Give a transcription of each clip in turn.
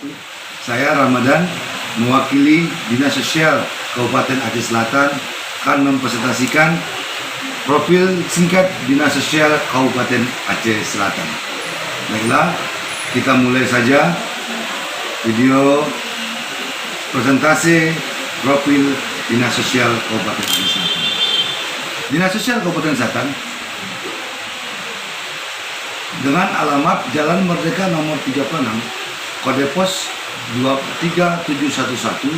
wabarakatuh. Saya Ramadan, mewakili Dinas Sosial Kabupaten Aceh Selatan, akan mempresentasikan profil singkat Dinas Sosial Kabupaten Aceh Selatan. Baiklah, kita mulai saja video presentasi profil Dinas Sosial Kabupaten Aceh Selatan. Dinas Sosial Kabupaten Selatan dengan alamat Jalan Merdeka nomor 36, kode pos 23711,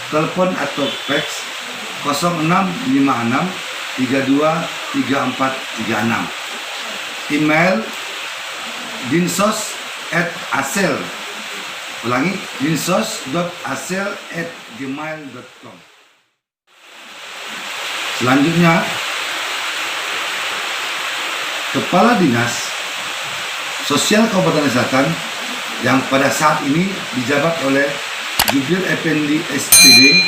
telepon atau fax 0656 323436, email dinsos@asel, ulangi dinsos.asel@gmail.com. Selanjutnya, Kepala Dinas Sosial Kabupaten Selatan yang pada saat ini dijabat oleh Jubir Effendi SPD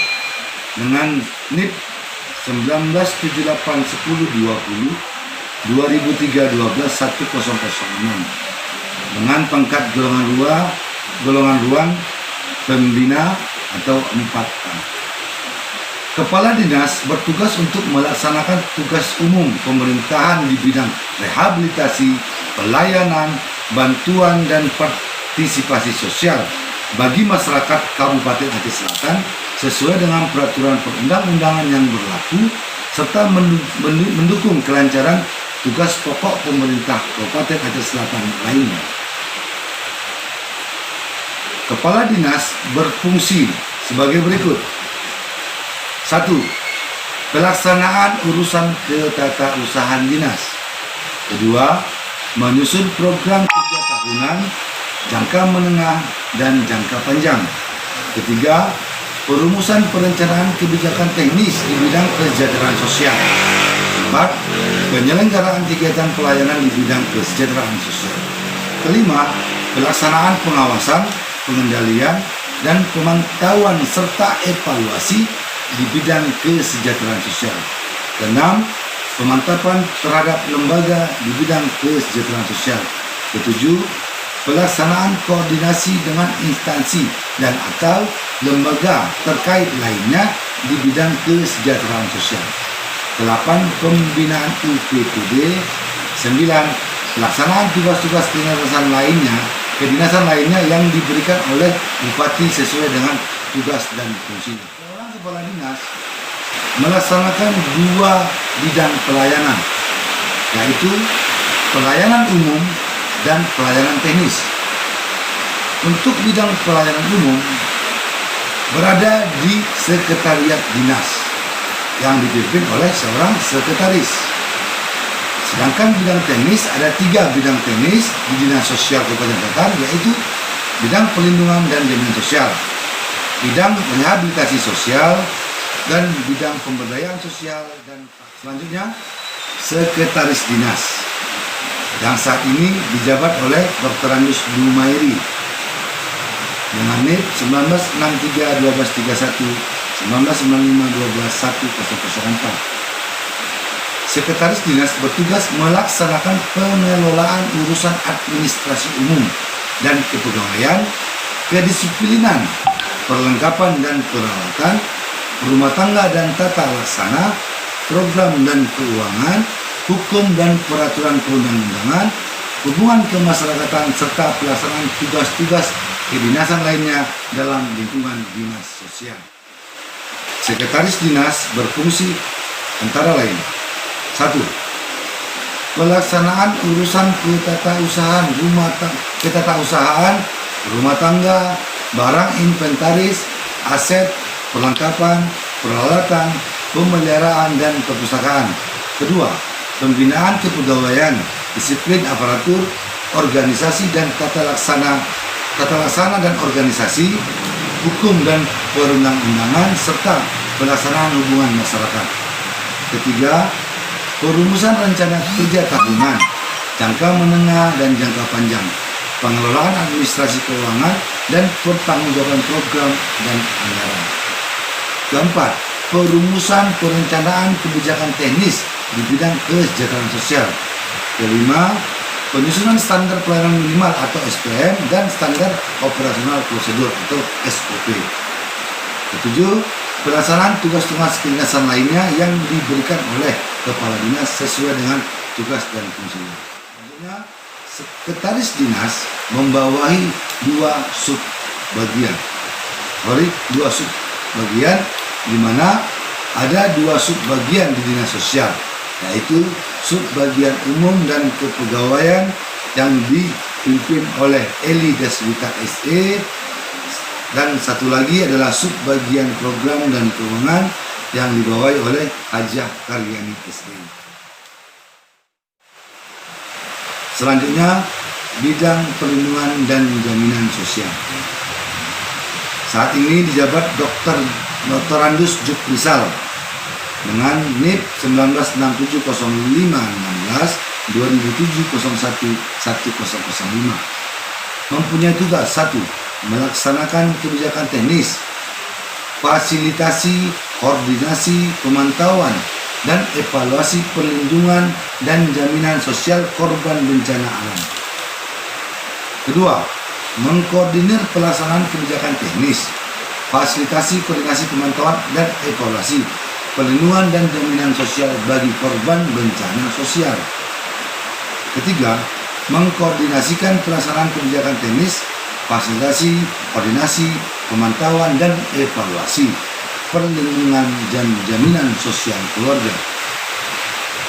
dengan NIP 19781020 2003-12-1006 dengan pangkat golongan ruang pembina atau 4A. Kepala Dinas bertugas untuk melaksanakan tugas umum pemerintahan di bidang rehabilitasi, pelayanan, bantuan, dan partisipasi sosial bagi masyarakat Kabupaten Aceh Selatan sesuai dengan peraturan perundang-undangan yang berlaku serta mendukung kelancaran tugas pokok pemerintah Kabupaten Aceh Selatan lainnya. Kepala Dinas berfungsi sebagai berikut. 1. Pelaksanaan urusan ketatarusahaan dinas. 2. Menyusun program kerja tahunan, jangka menengah, dan jangka panjang. 3. Perumusan perencanaan kebijakan teknis di bidang kesejahteraan sosial. 4. Penyelenggaraan kegiatan pelayanan di bidang kesejahteraan sosial. 5. Pelaksanaan pengawasan, pengendalian, dan pemantauan serta evaluasi di bidang kesejahteraan sosial. 6. Pemantapan terhadap lembaga di bidang kesejahteraan sosial. 7. Pelaksanaan koordinasi dengan instansi dan atau lembaga terkait lainnya di bidang kesejahteraan sosial. 8. Pembinaan UPPD. 9. Pelaksanaan tugas-tugas kedinasan lainnya yang diberikan oleh Bupati sesuai dengan tugas dan fungsinya. Seorang kepala dinas melaksanakan 2 bidang pelayanan, yaitu pelayanan umum dan pelayanan teknis. Untuk bidang pelayanan umum berada di sekretariat dinas yang dipimpin oleh seorang sekretaris. Sedangkan bidang teknis ada 3 bidang teknis di Dinas Sosial Kabupaten Selatan, yaitu bidang pelindungan dan jaminan sosial, bidang rehabilitasi sosial, dan bidang pemberdayaan sosial. Dan selanjutnya sekretaris dinas yang saat ini dijabat oleh Dr. Anus Dumairi dengan NIP 19631231 1995121004. Sekretaris Dinas bertugas melaksanakan pengelolaan urusan administrasi umum dan kepegawaian, kedisiplinan, perlengkapan dan peralatan, rumah tangga dan tata laksana, program dan keuangan, hukum dan peraturan perundang-undangan, hubungan kemasyarakatan, serta pelaksanaan tugas-tugas kedinasan lainnya dalam lingkungan dinas sosial. Sekretaris Dinas berfungsi antara lain: 1. Pelaksanaan urusan ketatausahaan rumah tangga, barang inventaris, aset, perlengkapan, peralatan, pemeliharaan, dan perpustakaan. 2. Pembinaan kepegawaian, disiplin aparatur, organisasi dan tata laksana dan organisasi, hukum dan perundang-undangan, serta pelaksanaan hubungan masyarakat. 3. Perumusan rencana kerja tahunan, jangka menengah dan jangka panjang, pengelolaan administrasi keuangan, dan pertanggungjawaban program dan anggaran. 4. Perumusan perencanaan kebijakan teknis di bidang kesejahteraan sosial. 5. penyusunan standar pelayanan minimal atau SPM dan standar operasional prosedur atau SOP. Ketujuh, pelaksanaan tugas-tugas kedinasan lainnya yang diberikan oleh kepala dinas sesuai dengan tugas dan fungsinya. Selanjutnya, sekretaris dinas membawahi dua subbagian. Dua subbagian di mana ada dua subbagian di dinas sosial, yaitu subbagian umum dan kepegawaian yang dipimpin oleh Eli Deswita SE, dan satu lagi adalah subbagian program dan keuangan yang dibawahi oleh Hajah Karyani SE. Selanjutnya, bidang perlindungan dan jaminan sosial. Saat ini dijabat Dr. Andus Juprisal dengan NIP 19670516 2007-01-1005. Mempunyai tugas 1. Melaksanakan kebijakan teknis, fasilitasi, koordinasi, pemantauan, dan evaluasi perlindungan dan jaminan sosial korban bencana alam. Kedua, mengkoordinir pelaksanaan kebijakan teknis, fasilitasi, koordinasi, pemantauan, dan evaluasi perlindungan dan jaminan sosial bagi korban bencana sosial. Ketiga, mengkoordinasikan pelaksanaan kebijakan teknis, fasilitasi, koordinasi, pemantauan, dan evaluasi perlindungan dan jaminan sosial keluarga.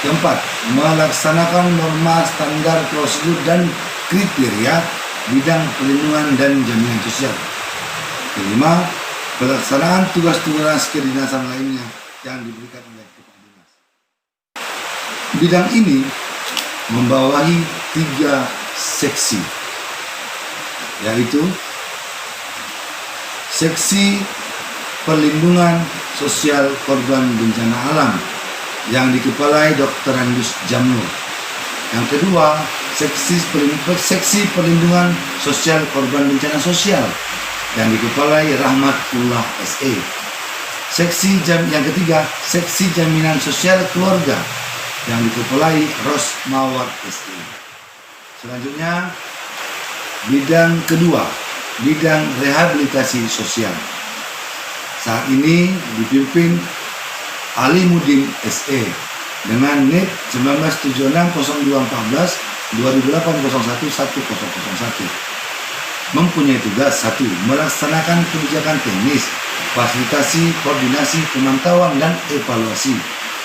Keempat, melaksanakan norma standar prosedur dan kriteria bidang perlindungan dan jaminan sosial. Kelima, pelaksanaan tugas-tugas kedinasan lainnya yang diberikan oleh kepala dinas. Bidang ini membawahi 3 seksi, yaitu seksi perlindungan sosial korban bencana alam yang dikepalai Dr. Andus Jamnur. Yang kedua, seksi perlindungan sosial korban bencana sosial yang dikepalai Rahmatullah SE. Yang ketiga, seksi jaminan sosial keluarga yang dikepalai Rosmawar SE. Selanjutnya, bidang kedua, bidang rehabilitasi sosial. Saat ini dipimpin Alimuddin SE dengan NIP 19760214 2008011001. Mempunyai tugas 1. Melaksanakan kebijakan teknis, fasilitasi, koordinasi, pemantauan, dan evaluasi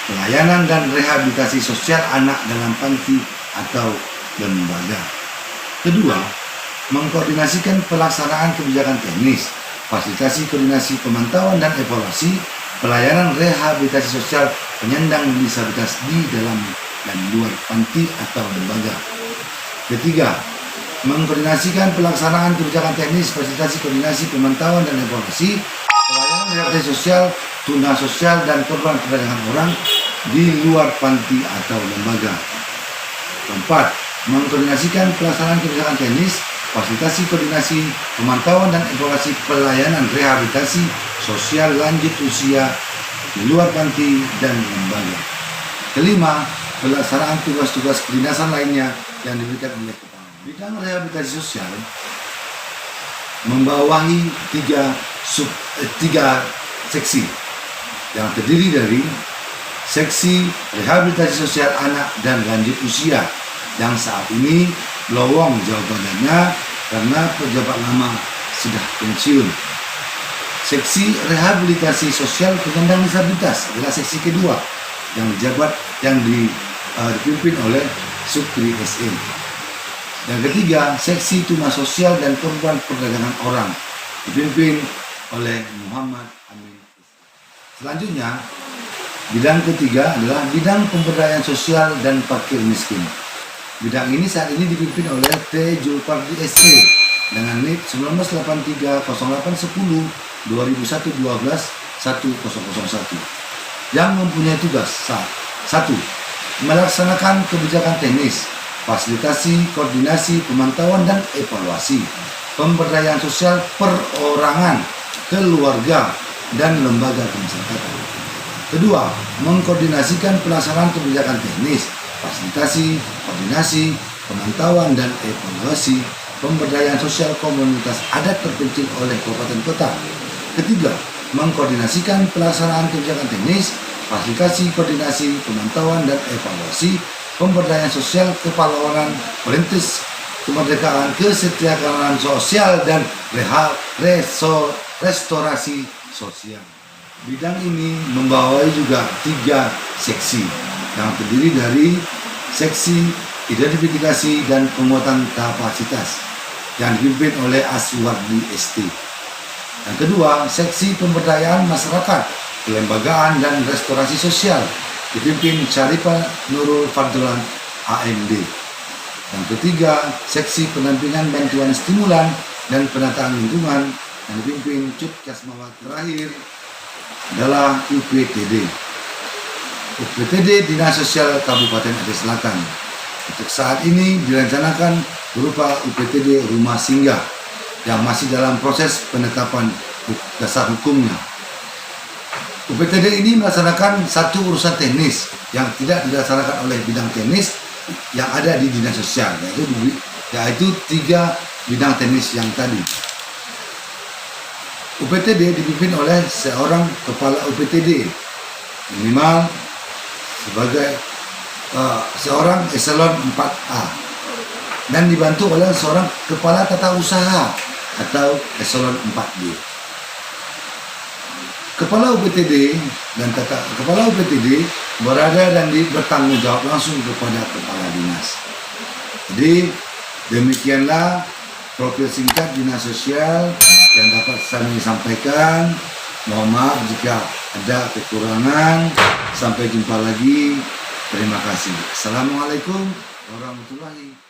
pelayanan dan rehabilitasi sosial anak dalam panti atau lembaga. Kedua, mengkoordinasikan pelaksanaan kebijakan teknis, fasilitasi, koordinasi, pemantauan, dan evaluasi pelayanan rehabilitasi sosial penyandang disabilitas di dalam dan luar panti atau lembaga. Ketiga, mengkoordinasikan pelaksanaan kebijakan teknis, fasilitasi, koordinasi, pemantauan, dan evaluasi pelayanan rehabilitasi sosial, tuna sosial, dan korban perdagangan orang di luar panti atau lembaga. Keempat, mengkoordinasikan pelaksanaan kebijakan teknis, fasilitasi, koordinasi, pemantauan, dan evaluasi pelayanan rehabilitasi sosial lanjut usia di luar panti dan lembaga. Kelima, pelaksanaan tugas-tugas kedinasan lainnya yang diberikan oleh kepala. Bidang rehabilitasi sosial membawahi tiga seksi yang terdiri dari seksi rehabilitasi sosial anak dan lanjut usia yang saat ini lowong jawabannya karena pejabat lama sudah pensiun. Seksi rehabilitasi sosial penyandang disabilitas adalah seksi kedua yang dipimpin oleh Supri SE. Yang ketiga, seksi tuna sosial dan korban perdagangan orang dipimpin oleh Muhammad Amin. Selanjutnya, bidang ketiga adalah bidang pemberdayaan sosial dan fakir miskin. Bidang ini saat ini dipimpin oleh T. Julpardi SE dengan NIP 19830810 2001-12-1001 yang mempunyai tugas 1. Melaksanakan kebijakan teknis, fasilitasi, koordinasi, pemantauan, dan evaluasi pemberdayaan sosial perorangan, keluarga, dan lembaga kemasyarakatan. Kedua, mengkoordinasikan pelaksanaan kebijakan teknis, fasilitasi, koordinasi, pemantauan dan evaluasi pemberdayaan sosial komunitas adat terpencil oleh kabupaten kota. Ketiga, mengkoordinasikan pelaksanaan kebijakan teknis, fasilitasi, koordinasi, pemantauan dan evaluasi pemberdayaan sosial kepahlawanan, perintis kemerdekaan, kesejahteraan sosial dan restorasi sosial. Bidang ini membawahi juga 3 seksi yang terdiri dari seksi identifikasi dan penguatan kapasitas yang dipimpin oleh Aswardi ST. Yang kedua, seksi pemberdayaan masyarakat, kelembagaan dan restorasi sosial dipimpin Syarifah Nurul Fadlan AMD. Yang ketiga, seksi pendampingan bantuan stimulan dan penataan lingkungan yang dipimpin Cut Kasmawati. Terakhir adalah UPTD. UPTD Dinas Sosial Kabupaten Aceh Selatan. Untuk saat ini direncanakan berupa UPTD rumah singgah yang masih dalam proses penetapan dasar hukumnya. UPTD ini melaksanakan satu urusan teknis yang tidak dilaksanakan oleh bidang teknis yang ada di dinas sosial, yaitu 3 bidang teknis yang tadi. UPTD dipimpin oleh seorang kepala UPTD minimal sebagai seorang eselon 4A dan dibantu oleh seorang kepala tata usaha atau eselon 4B. Kepala UPTD berada dan bertanggung jawab langsung kepada kepala dinas. Jadi demikianlah profil singkat dinas sosial yang dapat kami sampaikan. Mohon maaf jika ada kekurangan. Sampai jumpa lagi. Terima kasih. Assalamualaikum warahmatullahi wabarakatuh.